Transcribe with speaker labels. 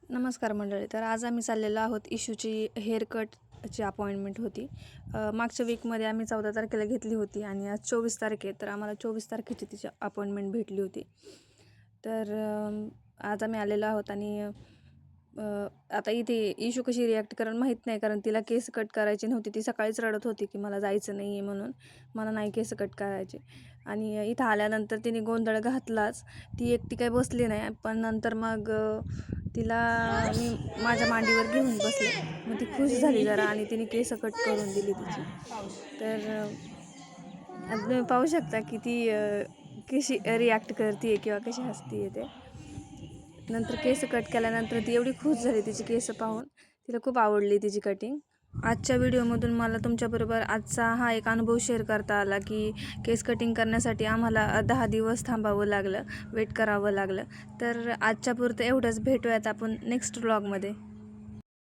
Speaker 1: नमस्कार मंडळी. तर आज आम्ही चाललेलो आहोत. इशूची हेअर कटची अपॉइंटमेंट होती. मागच्या वीकमध्ये आम्ही 14 तारखेला घेतली होती आणि आज 24 तारीख आहे. तर आम्हाला 24 तारखेची तिची अपॉइंटमेंट भेटली होती. तर आज आम्ही आलेलो आहोत आणि आता इथे इशू कशी रिॲक्ट करेल माहीत नाही, कारण तिला केस कट करायची नव्हती. ती सकाळीच रडत होती की मला जायचं नाही आहे म्हणून, मला नाही केस कट करायचे. आणि इथं आल्यानंतर तिने गोंधळ घातलाच. ती एकटी काही बसली नाही, पण नंतर मग तिला मी माझ्या मांडीवर घेऊन बसले. मग ती खुश झाली जरा आणि तिने केस कट करून दिली तिची. तर आता तुम्ही पाहू शकता की ती कशी रिॲक्ट करते आहे किंवा कशी हसते आहे ते. नंतर केस कट केल्यानंतर ती एवढी खुश झाली तिची केस पाहून. तिला खूप आवडली तिची कटिंग. आजच्या व्हिडिओमधून मला तुमच्याबरोबर आजचा हा एक अनुभव शेअर करता आला की केस कटिंग करण्यासाठी आम्हाला 10 दिवस थांबावं लागलं, वेट करावं लागलं. तर आजच्या पुरतं एवढंच. भेटूयात आपण नेक्स्ट व्लॉगमध्ये.